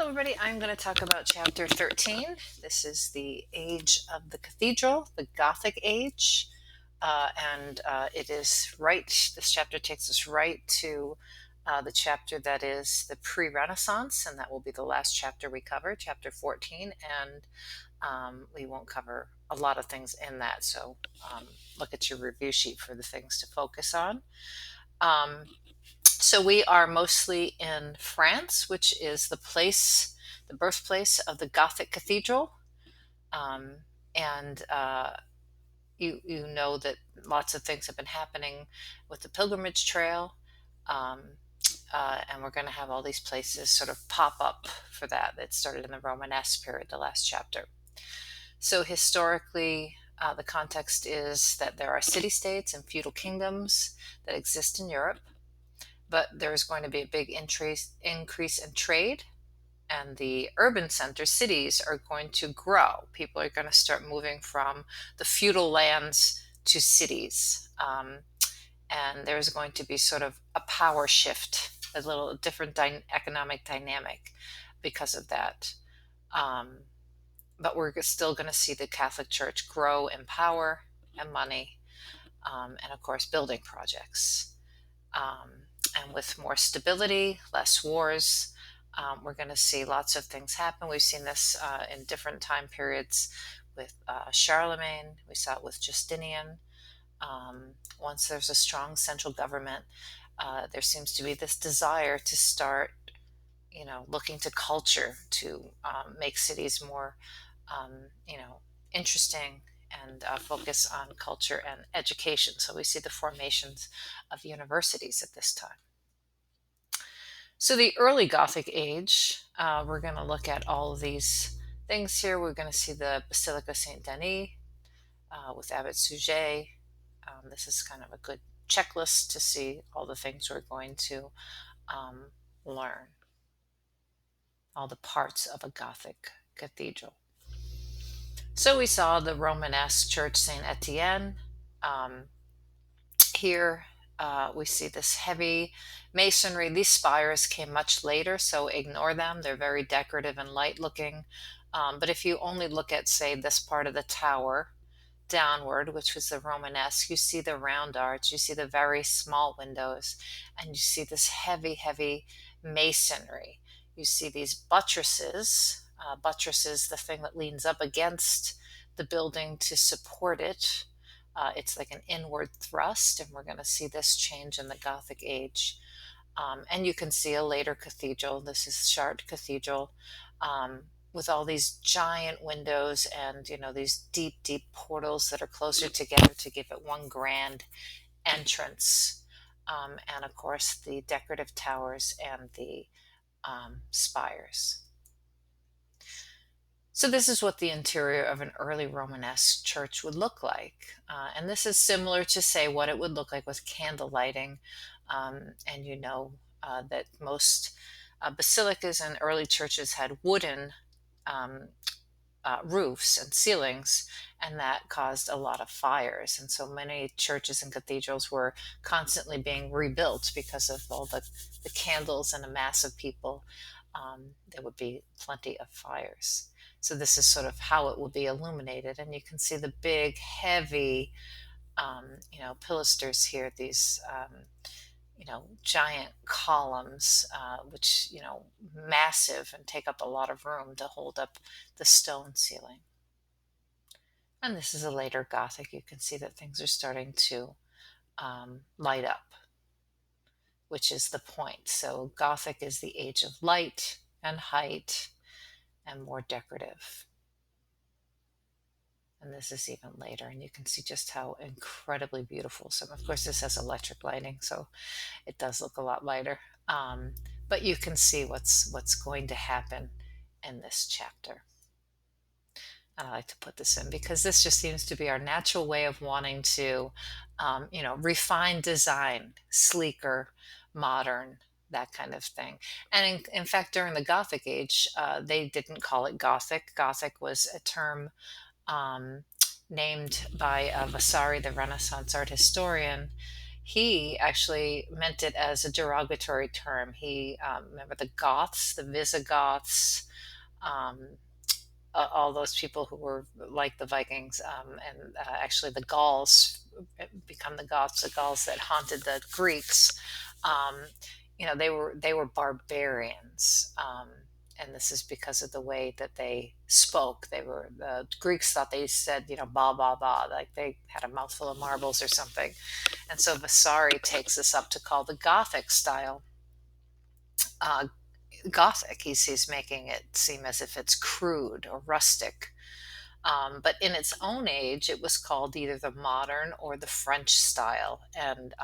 Hello, everybody. I'm going to talk about chapter 13. This is the age of the cathedral, the Gothic age. And it is right, this chapter takes us right to the chapter that is the pre Renaissance, and that will be the last chapter we cover, chapter 14. And we won't cover a lot of things in that. So look at your review sheet for the things to focus on. So we are mostly in France, which is the birthplace of the Gothic cathedral. Um, and you know that lots of things have been happening with the pilgrimage trail. Um, and we're going to have all these places sort of pop up for that. That started in the Romanesque period, the last chapter. So historically, the context is that there are city-states and feudal kingdoms that exist in Europe, but there's going to be a big increase in trade, and the urban centers, cities, are going to grow. People are going to start moving from the feudal lands to cities. And there's going to be sort of a power shift, a little different economic dynamic because of that. But we're still going to see the Catholic Church grow in power and money, and of course, building projects. And with more stability, less wars, we're going to see lots of things happen. We've seen this in different time periods with Charlemagne. We saw it with Justinian. Once there's a strong central government, there seems to be this desire to start, looking to culture to make cities more, interesting and focus on culture and education. So we see the formations of universities at this time. So the early Gothic age, we're going to look at all of these things here. We're going to see the Basilica Saint Denis with Abbot Suger. This is kind of a good checklist to see all the things we're going to learn, all the parts of a Gothic cathedral. So we saw the Romanesque Church Saint Etienne. Here we see this heavy masonry. These spires came much later, so ignore them. They're very decorative and light looking. But if you only look at, say, this part of the tower downward, which was the Romanesque, you see the round arch, you see the very small windows, and you see this heavy, heavy masonry. You see these buttresses. Buttresses, the thing that leans up against the building to support it. It's like an inward thrust, and we're going to see this change in the Gothic age. And you can see a later cathedral. This is Chartres Cathedral, with all these giant windows and, these deep, deep portals that are closer together to give it one grand entrance. And of course, the decorative towers and the spires. So this is what the interior of an early Romanesque church would look like. And this is similar to, say, what it would look like with candle lighting. And that most basilicas and early churches had wooden roofs and ceilings, and that caused a lot of fires. And so many churches and cathedrals were constantly being rebuilt because of all the candles and a mass of people. There would be plenty of fires. So this is sort of how it will be illuminated. And you can see the big, heavy, pilasters here, these, giant columns, which, massive and take up a lot of room to hold up the stone ceiling. And this is a later Gothic. You can see that things are starting to light up, which is the point. So Gothic is the age of light and height and more decorative. And this is even later, and you can see just how incredibly beautiful. So, of course, this has electric lighting, so it does look a lot lighter. But you can see what's going to happen in this chapter. And I like to put this in because this just seems to be our natural way of wanting to, refine design, sleeker, modern, that kind of thing. And in fact, during the Gothic age, they didn't call it Gothic. Gothic was a term named by Vasari, the Renaissance art historian. He actually meant it as a derogatory term. He remember the Goths, the Visigoths, um, all those people who were like the Vikings, and actually the Gauls become the Goths, the Gauls that haunted the Greeks. Um, they were barbarians, and this is because of the way that they spoke. The Greeks thought they said, ba ba ba, like they had a mouthful of marbles or something. And so Vasari takes this up to call the Gothic style uh, Gothic. He's making it seem as if it's crude or rustic. But in its own age, it was called either the modern or the French style. And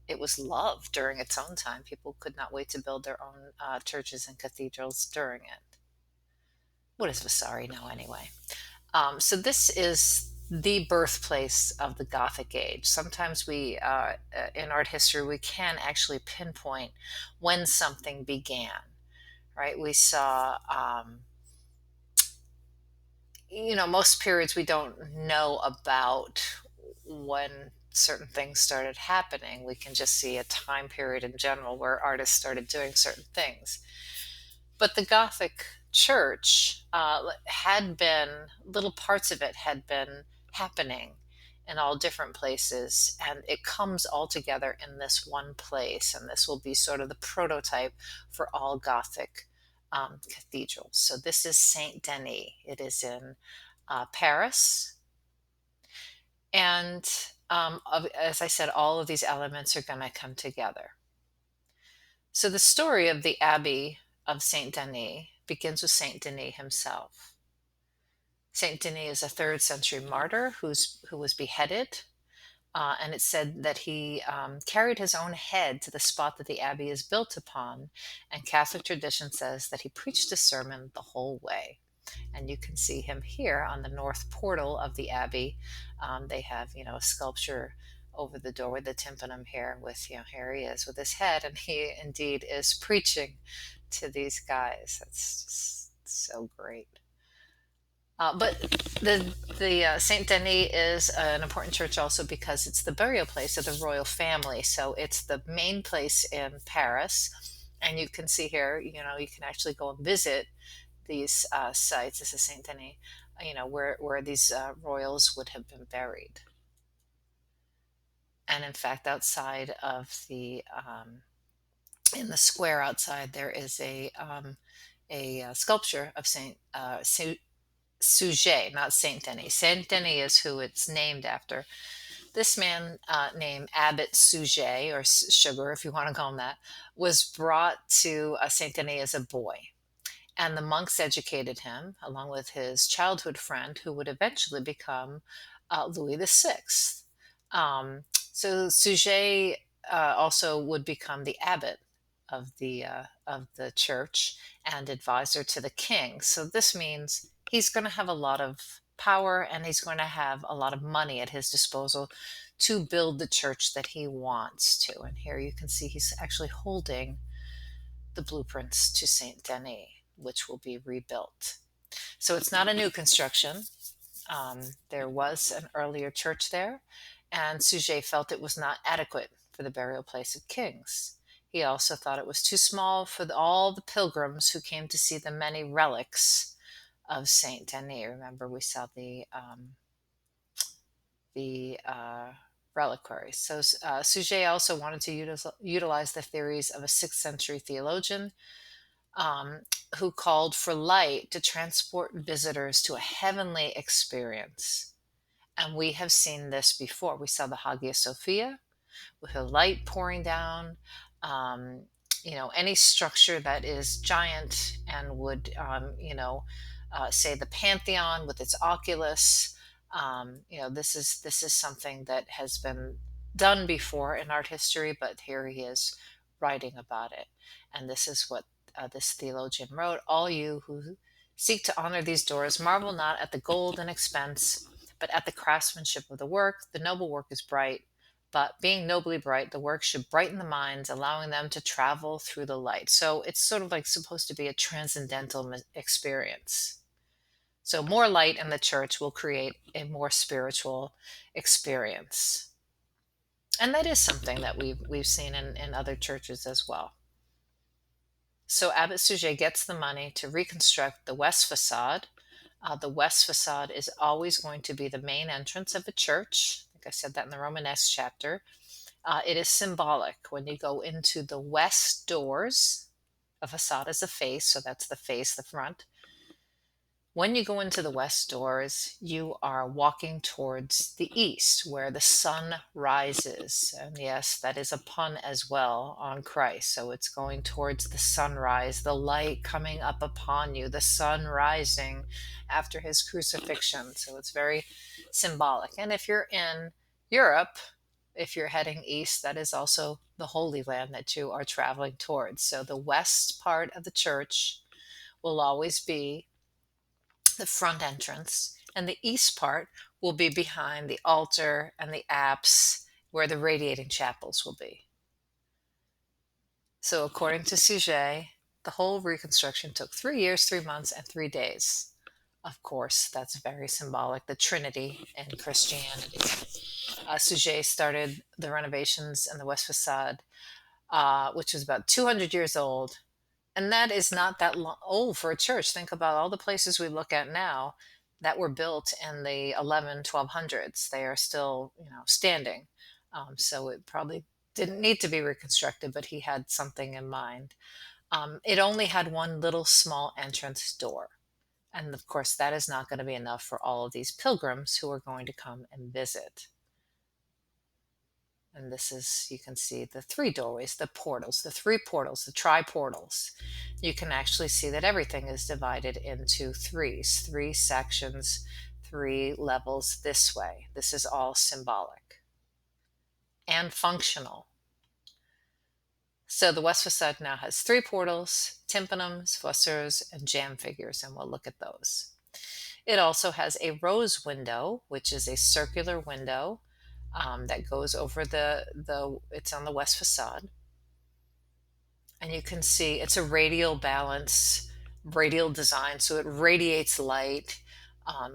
it was loved during its own time. People could not wait to build their own churches and cathedrals during it. What does Vasari know anyway? So this is the birthplace of the Gothic age. Sometimes in art history, we can actually pinpoint when something began, right? We saw, most periods we don't know about when certain things started happening. We can just see a time period in general where artists started doing certain things. But the Gothic church had been, little parts of it had been happening in all different places, and it comes all together in this one place. And this will be sort of the prototype for all Gothic cathedrals. So this is Saint Denis. It is in Paris. And as I said, all of these elements are going to come together. So the story of the Abbey of Saint Denis begins with Saint Denis himself. Saint Denis is a third century martyr who was beheaded, and it's said that he carried his own head to the spot that the abbey is built upon, and Catholic tradition says that he preached a sermon the whole way. And you can see him here on the north portal of the abbey. They have, a sculpture over the door with the tympanum here with, here he is with his head, and he indeed is preaching to these guys. That's just so great. But the Saint Denis is an important church also because it's the burial place of the royal family. So it's the main place in Paris, and you can see here, you can actually go and visit these sites. This is Saint Denis, where these royals would have been buried. And in fact, outside of in the square outside, there is a sculpture of Saint Suger, not Saint Denis. Saint Denis is who it's named after. This man named Abbot Suger, or Sugar, if you want to call him that, was brought to Saint Denis as a boy. And the monks educated him, along with his childhood friend, who would eventually become Louis VI. So Suger also would become the abbot of the church and advisor to the king. So this means he's going to have a lot of power, and he's going to have a lot of money at his disposal to build the church that he wants to. And here you can see he's actually holding the blueprints to Saint Denis, which will be rebuilt. So it's not a new construction. There was an earlier church there, and Suger felt it was not adequate for the burial place of kings. He also thought it was too small for all the pilgrims who came to see the many relics of Saint Denis. Remember, we saw the reliquaries. So Suger also wanted to utilize the theories of a 6th century theologian um, who called for light to transport visitors to a heavenly experience. And we have seen this before. We saw the Hagia Sophia with a light pouring down. Um, any structure that is giant and would, say the Pantheon with its oculus. This is something that has been done before in art history, but here he is writing about it. And this is what this theologian wrote: "All you who seek to honor these doors, marvel not at the gold and expense, but at the craftsmanship of the work. The noble work is bright, but being nobly bright, the work should brighten the minds, allowing them to travel through the light." So it's sort of like supposed to be a transcendental experience. So more light in the church will create a more spiritual experience. And that is something that we've seen in other churches as well. So Abbot Suger gets the money to reconstruct the west facade. The west facade is always going to be the main entrance of a church. Like I said that in the Romanesque chapter. It is symbolic. When you go into the west doors, a facade is a face, so that's the face, the front. When you go into the west doors, you are walking towards the east, where the sun rises. And yes, that is a pun as well on Christ. So it's going towards the sunrise, the light coming up upon you, the sun rising after his crucifixion. So it's very symbolic. And if you're in Europe, if you're heading east, that is also the Holy Land that you are traveling towards. So the west part of the church will always be the front entrance, and the east part will be behind the altar and the apse where the radiating chapels will be. So, according to Suger, the whole reconstruction took 3 years, 3 months, and 3 days. Of course, that's very symbolic, the Trinity in Christianity. Suger started the renovations in the West Facade, which was about 200 years old, and that is not that old for a church. Think about all the places we look at now that were built in the 11, 1200s. They are still, standing. So it probably didn't need to be reconstructed, but he had something in mind. It only had one little small entrance door. And of course, that is not going to be enough for all of these pilgrims who are going to come and visit. And this is, you can see the three doorways, the portals, the three portals, the tri-portals. You can actually see that everything is divided into threes, three sections, three levels this way. This is all symbolic and functional. So the west facade now has three portals, tympanums, voussoirs, and jamb figures, and we'll look at those. It also has a rose window, which is a circular window that goes over it's on the west facade. And you can see it's a radial balance, radial design, so it radiates light,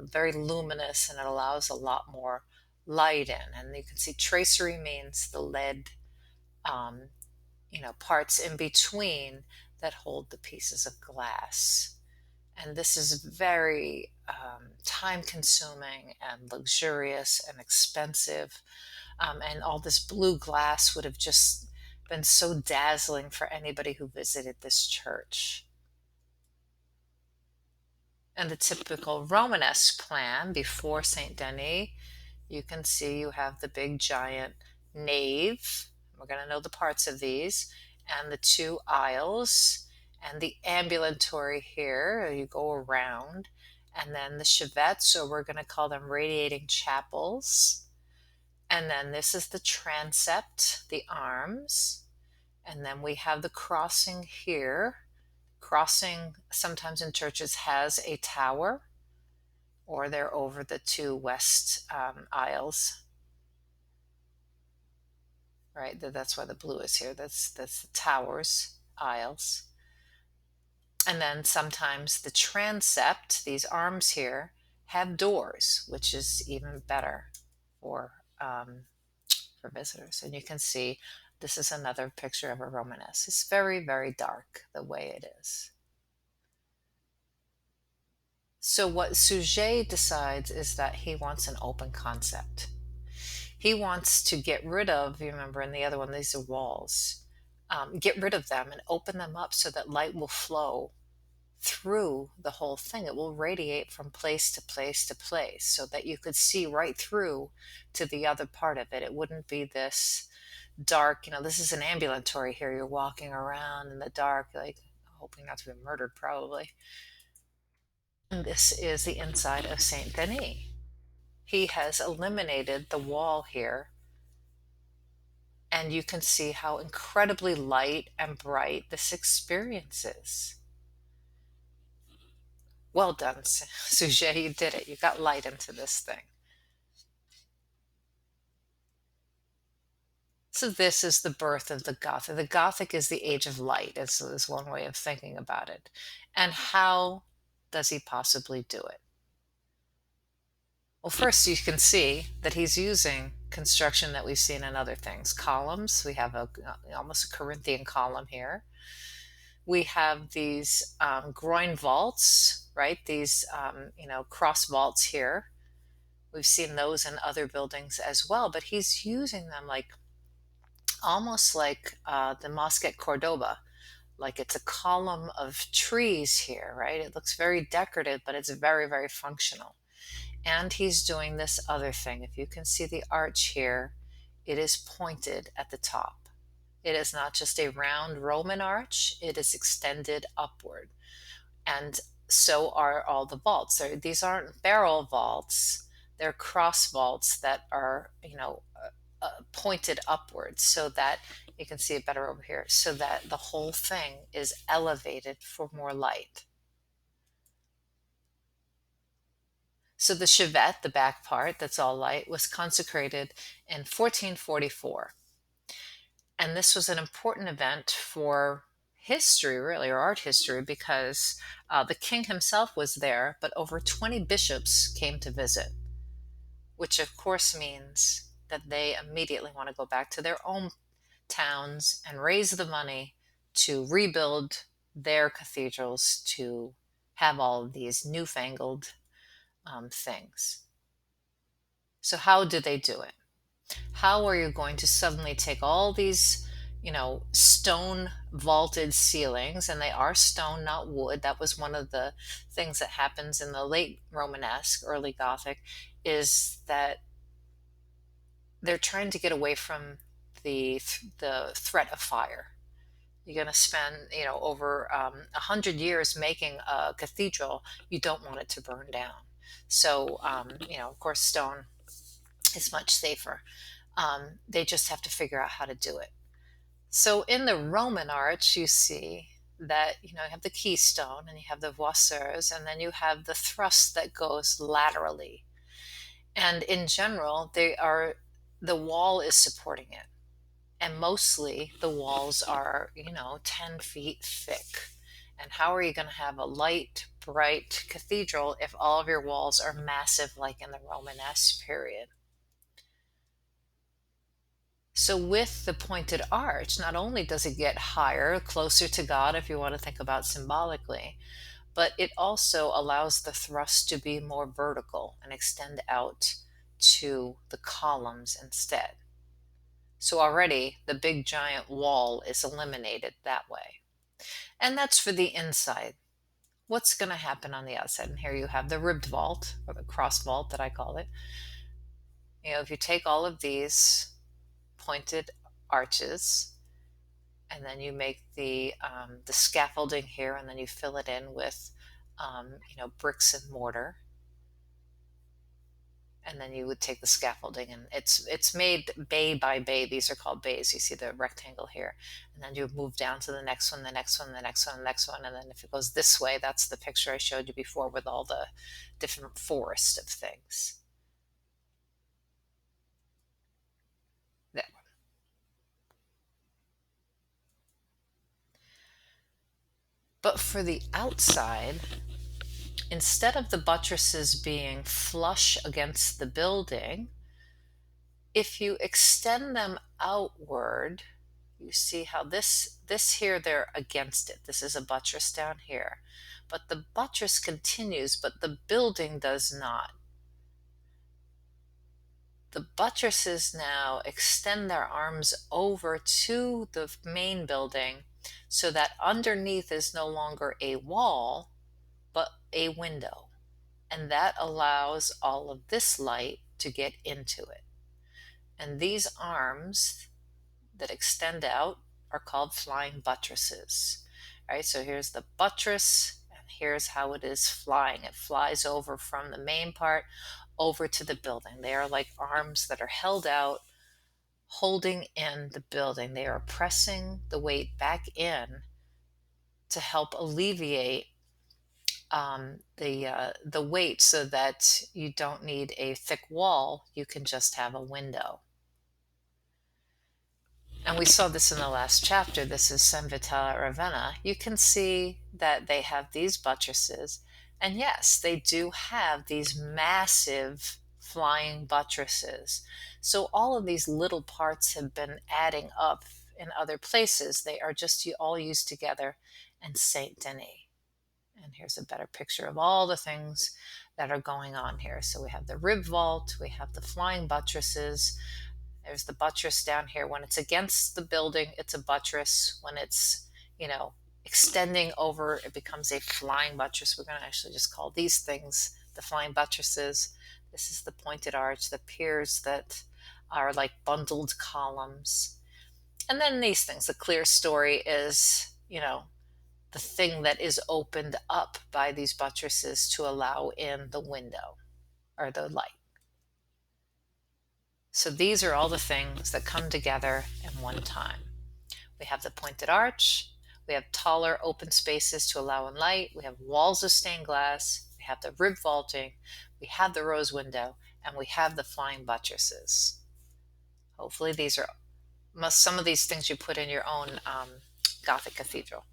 very luminous, and it allows a lot more light in. And you can see tracery means the lead, um, parts in between that hold the pieces of glass. And this is very time consuming and luxurious and expensive. And all this blue glass would have just been so dazzling for anybody who visited this church. And the typical Romanesque plan before Saint Denis, you can see you have the big giant nave. We're going to know the parts of these, and the two aisles, and the ambulatory here. You go around, and then the chevettes, or we're going to call them radiating chapels. And then this is the transept, the arms. And then we have the crossing here. Crossing sometimes in churches has a tower, or they're over the two west aisles. Right, that's why the blue is here. That's the towers, aisles. And then sometimes the transept, these arms here, have doors, which is even better for for visitors. And you can see this is another picture of a Romanesque. It's very, very dark the way it is. So what Suger decides is that he wants an open concept. He wants to get rid of, you remember in the other one, these are walls. Get rid of them and open them up so that light will flow through the whole thing. It will radiate from place to place to place so that you could see right through to the other part of it. It wouldn't be this dark, this is an ambulatory here. You're walking around in the dark, like hoping not to be murdered, probably. And this is the inside of Saint Denis. He has eliminated the wall here, and you can see how incredibly light and bright this experience is. Well done, Suger, you did it. You got light into this thing. So this is the birth of the Gothic. The Gothic is the age of light, is one way of thinking about it. And how does he possibly do it? Well, first you can see that he's using construction that we've seen in other things. Columns, we have almost a Corinthian column here. We have these groin vaults, right? These, cross vaults here. We've seen those in other buildings as well, but he's using them like almost like the mosque at Cordoba, like it's a column of trees here, right? It looks very decorative, but it's very, very functional. And he's doing this other thing. If you can see the arch here, it is pointed at the top. It is not just a round Roman arch, it is extended upward. And so are all the vaults. These aren't barrel vaults, they're cross vaults that are, pointed upwards so that you can see it better over here, so that the whole thing is elevated for more light. So the chevet, the back part that's all light, was consecrated in 1444. And this was an important event for history, really, or art history, because the king himself was there, but over 20 bishops came to visit, which of course means that they immediately want to go back to their own towns and raise the money to rebuild their cathedrals to have all of these newfangled things. So, how do they do it? How are you going to suddenly take all these, stone vaulted ceilings, and they are stone, not wood? That was one of the things that happens in the late Romanesque, early Gothic, is that they're trying to get away from the threat of fire. You're going to spend, over 100 years making a cathedral. You don't want it to burn down. So, of course, stone is much safer. They just have to figure out how to do it. So in the Roman arch, you see that, you have the keystone and you have the voussoirs, and then you have the thrust that goes laterally. And in general, the wall is supporting it. And mostly the walls are, 10 feet thick. And how are you going to have a light, bright cathedral if all of your walls are massive like in the Romanesque period? So with the pointed arch, not only does it get higher, closer to God, if you want to think about symbolically, but it also allows the thrust to be more vertical and extend out to the columns instead. So already the big giant wall is eliminated that way. And that's for the inside. What's going to happen on the outside? And here you have the ribbed vault, or the cross vault that I call it. If you take all of these pointed arches, and then you make the scaffolding here, and then you fill it in with bricks and mortar, and then you would take the scaffolding, and it's made bay by bay. These are called bays. You see the rectangle here, and then you move down to the next one, the next one, the next one, the next one, and then if it goes this way, that's the picture I showed you before with all the different forest of things. That one. But for the outside, instead of the buttresses being flush against the building, if you extend them outward, you see how this here, they're against it. This is a buttress down here. But the buttress continues, but the building does not. The buttresses now extend their arms over to the main building so that underneath is no longer a wall, but a window. And that allows all of this light to get into it. And these arms that extend out are called flying buttresses. All right, so here's the buttress, and here's how it is flying. It flies over from the main part over to the building. They are like arms that are held out, holding in the building. They are pressing the weight back in to help alleviate the weight, so that you don't need a thick wall. You can just have a window. And we saw this in the last chapter. This is San Vitale at Ravenna. You can see that they have these buttresses. And yes, they do have these massive flying buttresses. So all of these little parts have been adding up in other places. They are just all used together in Saint Denis. And here's a better picture of all the things that are going on here. So we have the rib vault, we have the flying buttresses. There's the buttress down here. When it's against the building, it's a buttress. When it's, you know, extending over, it becomes a flying buttress. We're going to actually just call these things the flying buttresses. This is the pointed arch, the piers that are like bundled columns. And then these things, the clear story is, the thing that is opened up by these buttresses to allow in the window or the light. So these are all the things that come together in one time. We have the pointed arch, we have taller open spaces to allow in light, we have walls of stained glass, we have the rib vaulting, we have the rose window, and we have the flying buttresses. Hopefully these are some of these things you put in your own Gothic cathedral.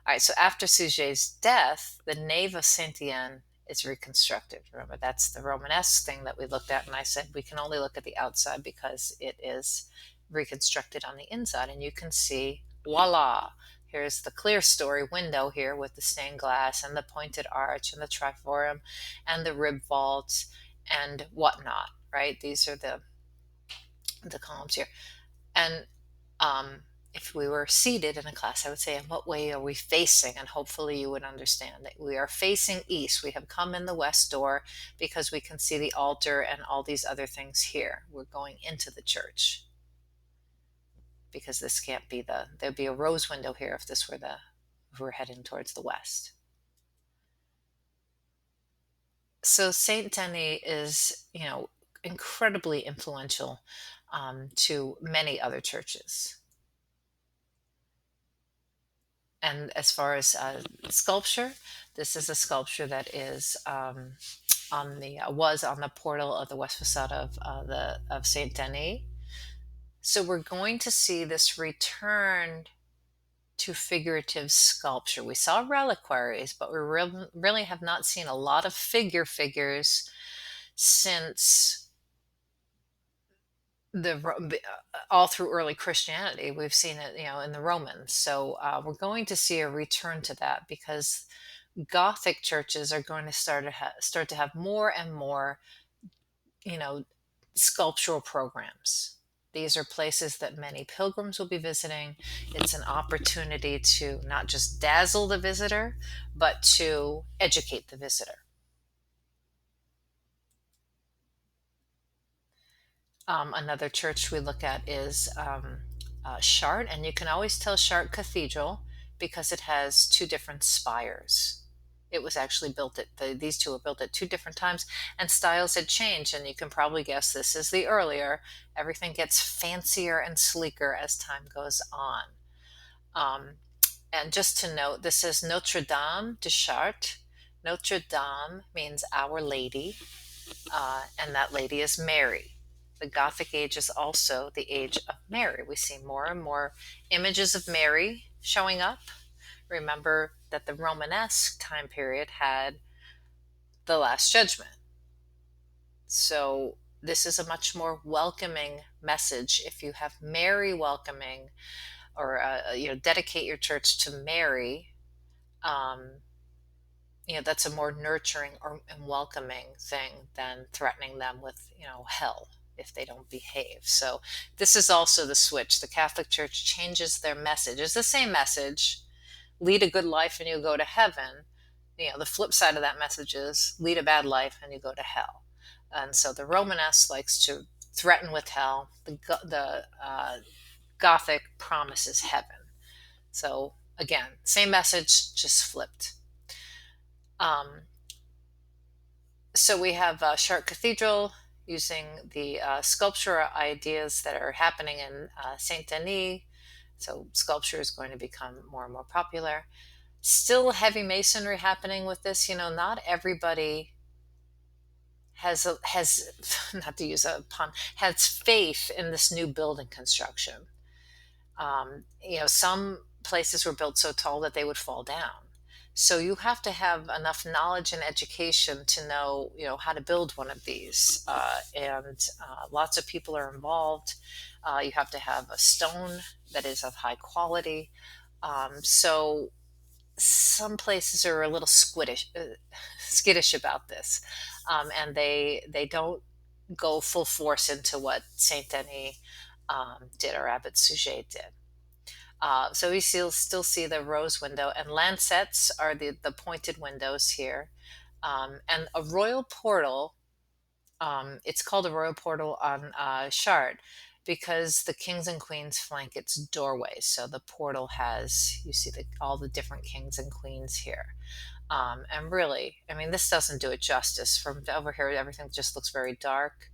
All right, so after Suger's death, the nave of Saint-Étienne is reconstructed. Remember, that's the Romanesque thing that we looked at, and I said we can only look at the outside because it is reconstructed on the inside, and you can see, voila, here's the clear story window here with the stained glass and the pointed arch and the triforium and the rib vault and whatnot, right? These are the columns here. And if we were seated in a class, I would say, in what way are we facing? And hopefully you would understand that we are facing east. We have come in the west door because we can see the altar and all these other things here. We're going into the church because this can't be there'd be a rose window here if this were if we're heading towards the west. So Saint Denis is, incredibly influential to many other churches. And as far as sculpture, this is a sculpture that is was on the portal of the west facade of Saint Denis. So we're going to see this return to figurative sculpture. We saw reliquaries, but we really have not seen a lot of figures since all through early Christianity. We've seen it, in the Romans. So we're going to see a return to that because Gothic churches are going to start to have more and more, sculptural programs. These are places that many pilgrims will be visiting. It's an opportunity to not just dazzle the visitor, but to educate the visitor. Another church we look at is Chartres, and you can always tell Chartres Cathedral because it has two different spires. It was actually built these two were built at two different times, and styles had changed, and you can probably guess this is the earlier. Everything gets fancier and sleeker as time goes on. And just to note, this is Notre Dame de Chartres. Notre Dame means Our Lady, and that lady is Mary. The Gothic age is also the age of Mary. We see more and more images of Mary showing up. Remember that the Romanesque time period had the Last Judgment. So this is a much more welcoming message. If you have Mary welcoming, or dedicate your church to Mary, that's a more nurturing and welcoming thing than threatening them with hell if they don't behave. So this is also the switch. The Catholic Church changes their message. It's the same message: lead a good life and you go to heaven. The flip side of that message is lead a bad life and you go to hell. And so the Romanesque likes to threaten with hell. The Gothic promises heaven. So again, same message, just flipped. So we have Chartres Cathedral using the sculpture ideas that are happening in Saint Denis. So sculpture is going to become more and more popular. Still heavy masonry happening with this. Not everybody has not to use a pun, has faith in this new building construction. Some places were built so tall that they would fall down. So you have to have enough knowledge and education to know, how to build one of these. And lots of people are involved. You have to have a stone that is of high quality. So some places are a little skittish about this, and they don't go full force into what Saint Denis did, or Abbot Suger did. So we still see the rose window, and lancets are the pointed windows here, and a royal portal. It's called a royal portal on Chartres because the kings and queens flank its doorways. So the portal has, you see all the different kings and queens here. And really, I mean, this doesn't do it justice. From over here, everything just looks very dark.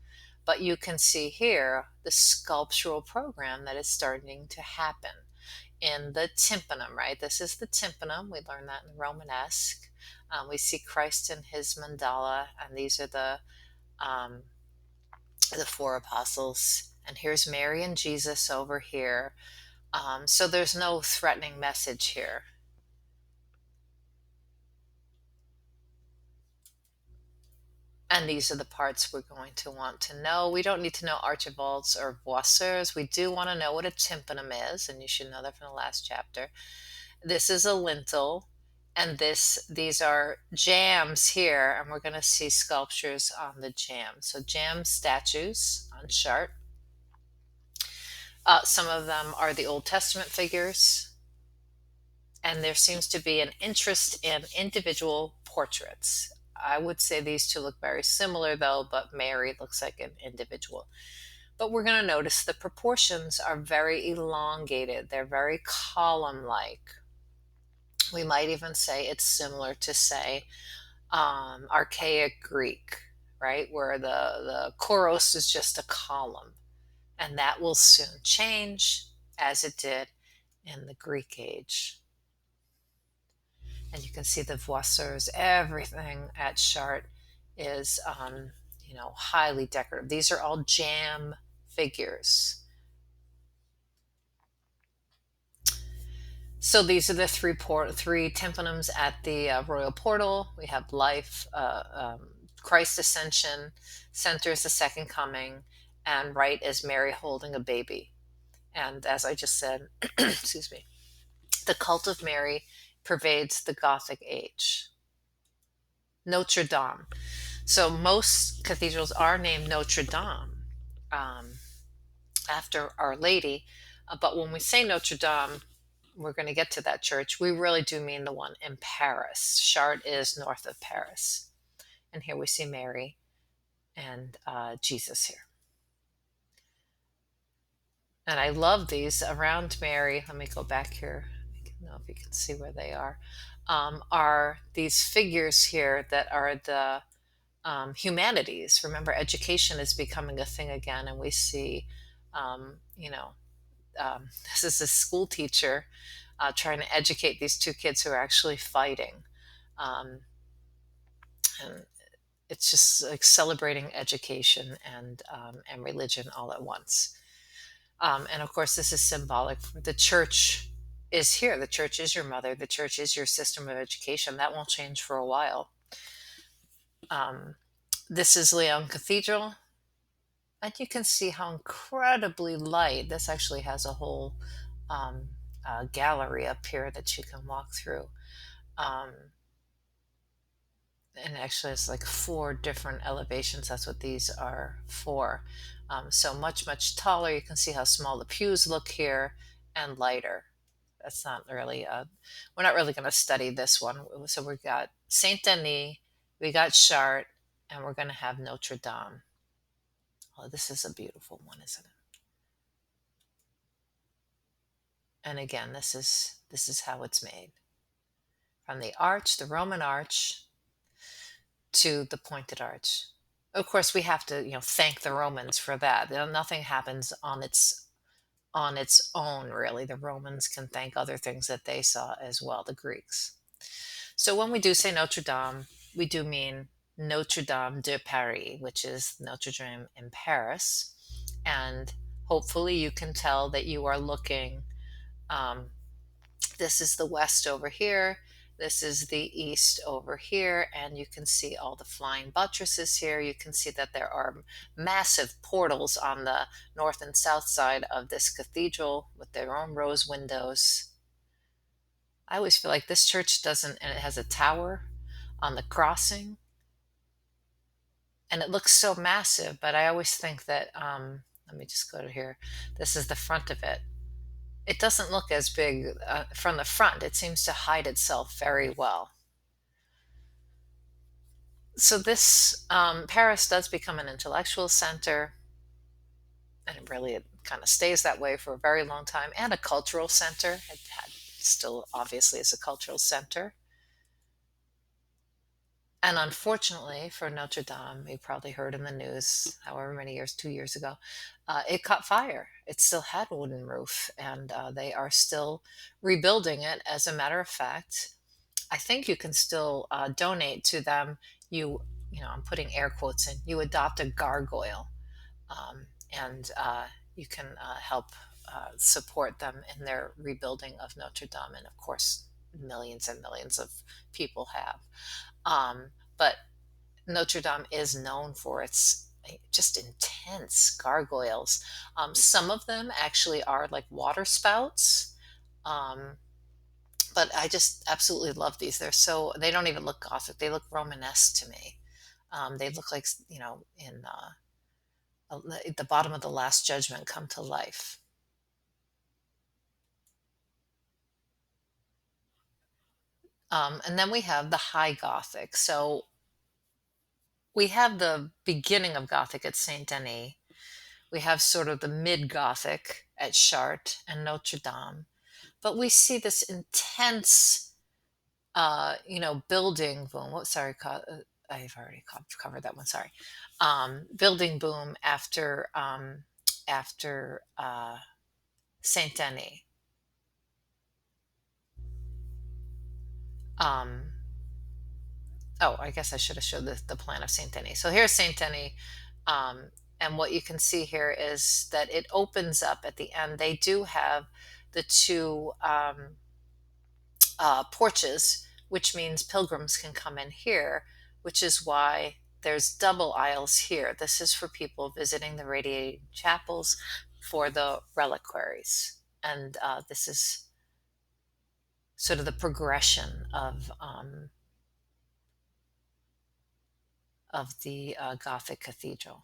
But you can see here the sculptural program that is starting to happen in the tympanum, right? This is the tympanum. We learned that in Romanesque. We see Christ in his mandala, and these are um, the four apostles. And here's Mary and Jesus over here. So there's no threatening message here. And these are the parts we're going to want to know. We don't need to know archivolts or voussoirs. We do want to know what a tympanum is, and you should know that from the last chapter. This is a lintel, and these are jambs here, and we're going to see sculptures on the jambs. So jamb statues on Chartres. Some of them are the Old Testament figures, and there seems to be an interest in individual portraits. I would say these two look very similar though, but Mary looks like an individual. But we're going to notice the proportions are very elongated. They're very column-like. We might even say it's similar to, say, archaic Greek, right? Where the chorus is just a column. And that will soon change, as it did in the Greek age. And you can see the voussoirs, everything at Chartres is, highly decorative. These are all jamb figures. So these are the three tympanums at the royal portal. We have life, Christ ascension, center is the second coming, and right is Mary holding a baby. And as I just said, excuse me, the cult of Mary pervades the Gothic age. Notre Dame. So most cathedrals are named Notre Dame, after Our Lady. But when we say Notre Dame, we're going to get to that church. We really do mean the one in Paris. Chartres is north of Paris. And here we see Mary and Jesus here. And I love these around Mary. Let me go back here. I don't know if you can see where they are these figures here that are the humanities. Remember, education is becoming a thing again, and we see, um, you know, this is a school teacher trying to educate these two kids who are actually fighting. Um, and it's just like celebrating education and religion all at once. And of course, this is symbolic. The church is here. The church is your mother. The church is your system of education. That won't change for a while. This is Lyon Cathedral. And you can see how incredibly light. This actually has a whole gallery up here that you can walk through. Um, and actually, it's like 4 different elevations. That's what these are for. So much taller. You can see how small the pews look here, and lighter. That's not really, we're not really going to study this one. So we got Saint Denis, we got Chartres, and we're going to have Notre Dame. Oh, this is a beautiful one, isn't it? And again, this is how it's made. From the arch, the Roman arch, to the pointed arch. Of course, we have to, thank the Romans for that. Nothing happens on its own, really. The Romans can thank other things that they saw as well, the Greeks. So when we do say Notre Dame, we do mean Notre Dame de Paris, which is Notre Dame in Paris. And hopefully you can tell that you are looking, this is the west over here, This is the east over here, and you can see all the flying buttresses here. You can see that there are massive portals on the north and south side of this cathedral with their own rose windows. I always feel like this church doesn't, and it has a tower on the crossing, and it looks so massive, but I always think that, let me just go to here. This is the front of it. It doesn't look as big from the front. It seems to hide itself very well. So this Paris does become an intellectual center, and it kind of stays that way for a very long time, and a cultural center. It had, still obviously is a cultural center. And unfortunately for Notre Dame, you probably heard in the news, however many years, 2 years ago, it caught fire. It still had wooden roof, and they are still rebuilding it. As a matter of fact, I think you can still donate to them. I'm putting air quotes in. You adopt a gargoyle, and you can help support them in their rebuilding of Notre Dame. And of course, millions and millions of people have. But Notre Dame is known for its just intense gargoyles. Some of them actually are like water spouts. Um, but I just absolutely love these. They don't even look Gothic. They look Romanesque to me. They look like, in the bottom of the Last Judgment come to life. And then we have the High Gothic. So we have the beginning of Gothic at Saint Denis. We have sort of the mid Gothic at Chartres and Notre Dame. But we see this intense, building boom. Sorry, I've already covered that one. Sorry, building boom after Saint Denis. Um, oh, I guess I should have showed the plan of Saint Denis. So here's Saint Denis, um, and what you can see here is that it opens up at the end. They do have the two porches, which means pilgrims can come in here, which is why there's double aisles here. This is for people visiting the radiating chapels for the reliquaries. And this is sort of the progression of the Gothic cathedral.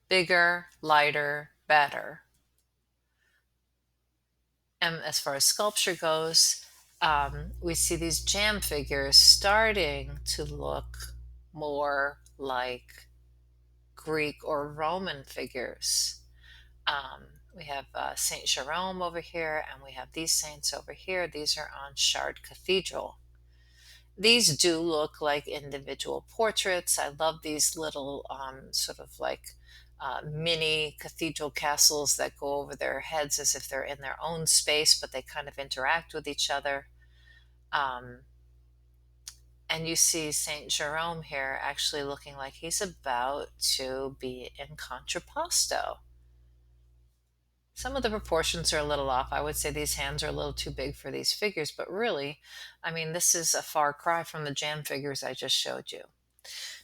Bigger, lighter, better. And as far as sculpture goes, we see these jam figures starting to look more like Greek or Roman figures. We have Saint Jerome over here, and we have these saints over here. These are on Chartres Cathedral. These do look like individual portraits. I love these little sort of like mini cathedral castles that go over their heads as if they're in their own space, but they kind of interact with each other. Um, and you see Saint Jerome here actually looking like he's about to be in contrapposto. Some of the proportions are a little off. I would say these hands are a little too big for these figures, but really, I mean, this is a far cry from the jam figures I just showed you.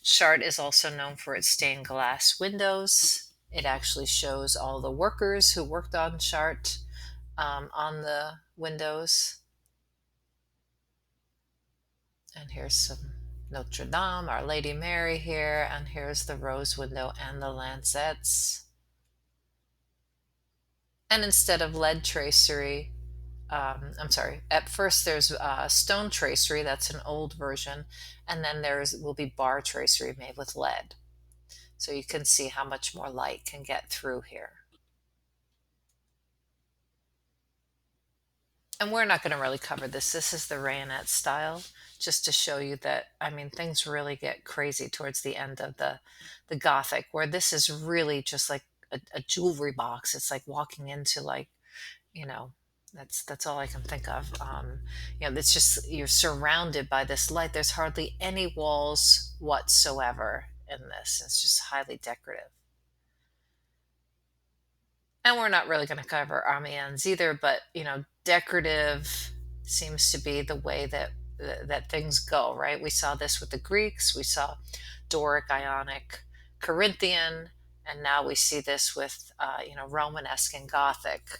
Chartres is also known for its stained glass windows. It actually shows all the workers who worked on Chartres on the windows. And here's some Notre Dame, Our Lady Mary here, and here's the rose window and the lancettes. And instead of lead tracery, I'm sorry, at first there's stone tracery, that's an old version, and then will be bar tracery made with lead. So you can see how much more light can get through here. And we're not going to really cover this. This is the Rayonnette style, just to show you that, I mean, things really get crazy towards the end of the Gothic, where this is really just like a jewelry box. It's like walking into like, you know, that's all I can think of. It's just you're surrounded by this light. There's hardly any walls whatsoever in this. It's just highly decorative. And we're not really going to cover Amiens either, but decorative seems to be the way that things go, right? We saw this with the Greeks, we saw Doric, Ionic, Corinthian, and now we see this with Romanesque and Gothic.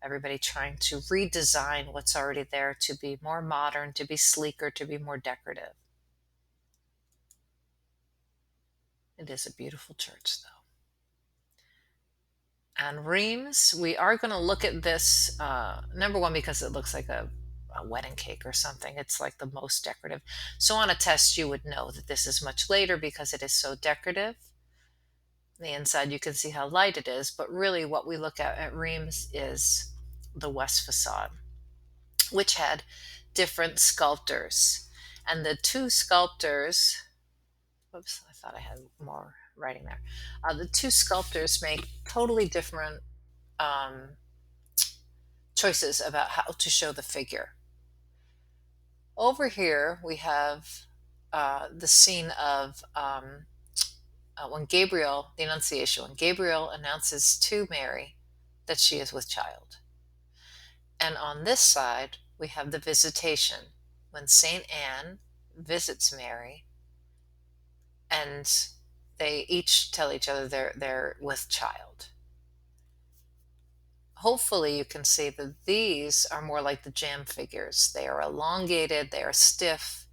Everybody trying to redesign what's already there to be more modern, to be sleeker, to be more decorative. It is a beautiful church, though. And Reims, we are going to look at this, number one, because it looks like a wedding cake or something. It's like the most decorative. So on a test, you would know that this is much later because it is so decorative. The inside, you can see how light it is, but really what we look at Reims is the west facade, which had different sculptors. And the two sculptors, whoops, I thought I had more writing there. The two sculptors make totally different um, choices about how to show the figure. Over here, we have the scene of when Gabriel, the Annunciation, when Gabriel announces to Mary that she is with child. And on this side, we have the visitation when St. Anne visits Mary, and they each tell each other they're with child. Hopefully you can see that these are more like the jam figures. They are elongated, they are stiff.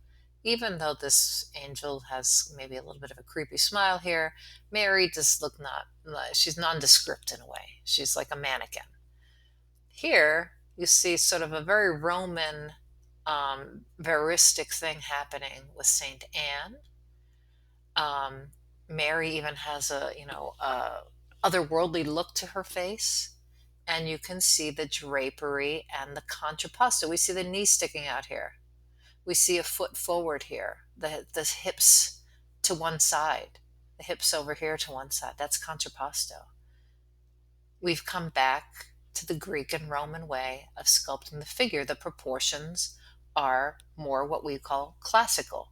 Even though this angel has maybe a little bit of a creepy smile here, Mary does look not, she's nondescript in a way. She's like a mannequin. Here you see sort of a very Roman, veristic thing happening with Saint Anne. Mary even has a otherworldly look to her face, and you can see the drapery and the contrapposto. We see the knee sticking out here. We see a foot forward here. The hips to one side, the hips over here to one side. That's contrapposto. We've come back to the Greek and Roman way of sculpting the figure. The proportions are more what we call classical.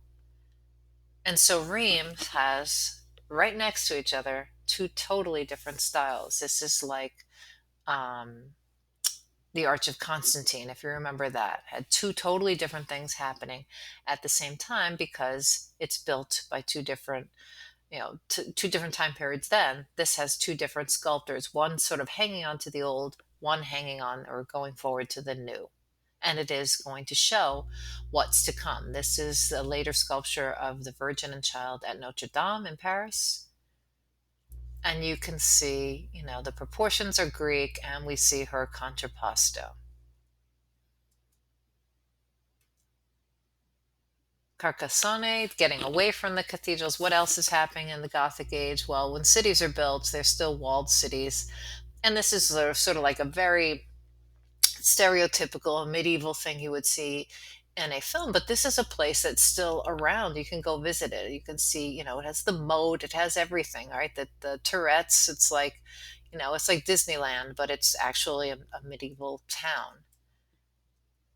And so Reims has right next to each other two totally different styles. This is like um, the Arch of Constantine, if you remember that, had two totally different things happening at the same time because it's built by two different, two different time periods. Then this has two different sculptors, one sort of hanging on to the old, one hanging on or going forward to the new. And it is going to show what's to come. This is a later sculpture of the Virgin and Child at Notre Dame in Paris. And you can see, the proportions are Greek, and we see her contrapposto. Carcassonne, getting away from the cathedrals. What else is happening in the Gothic age? Well, when cities are built, they're still walled cities. And this is sort of like a very stereotypical medieval thing you would see in a film, but this is a place that's still around. You can go visit it. You can see, it has the moat, it has everything, right? The turrets, it's like, it's like Disneyland, but it's actually a medieval town.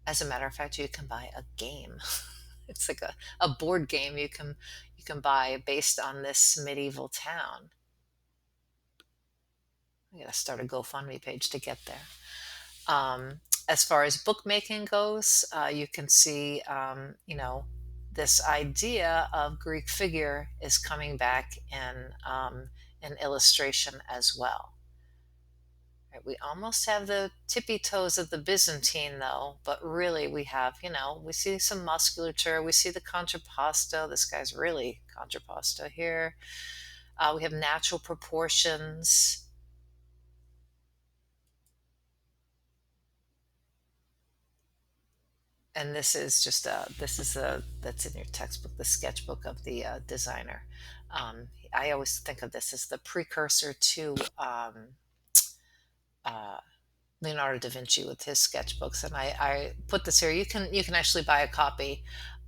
As a matter of fact, you can buy a game. It's like a board game you can buy based on this medieval town. I gotta start a GoFundMe page to get there. As far as bookmaking goes, you can see, this idea of Greek figure is coming back in illustration as well. Right, we almost have the tippy toes of the Byzantine, though, but really we have, we see some musculature, we see the contrapposto. This guy's really contrapposto here. We have natural proportions. And this is just that's in your textbook, the sketchbook of the designer. I always think of this as the precursor to uh, Leonardo da Vinci with his sketchbooks, and I put this here. You can actually buy a copy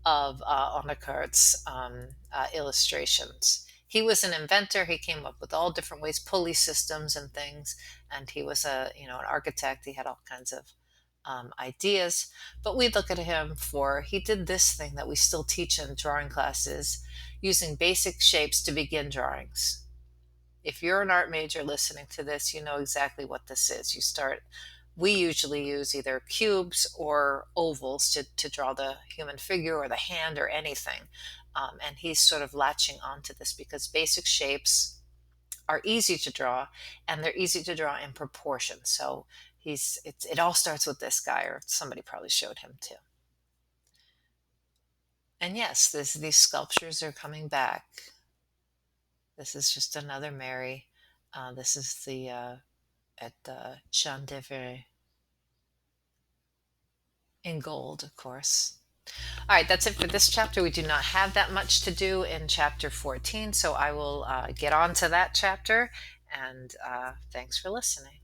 of Onakart's illustrations. He was an inventor. He came up with all different ways, pulley systems and things, and he was an architect. He had all kinds of ideas, but we look at him for he did this thing that we still teach in drawing classes, using basic shapes to begin drawings. If you're an art major listening to this, you know exactly what this is. You start we usually use either cubes or ovals to draw the human figure or the hand or anything. And he's sort of latching onto this because basic shapes are easy to draw, and they're easy to draw in proportion. So it all starts with this guy, or somebody probably showed him too. And yes, these sculptures are coming back. This is just another Mary. This is the at the Champ de Verre in gold, of course. All right, that's it for this chapter. We do not have that much to do in chapter 14, so I will get on to that chapter. And thanks for listening.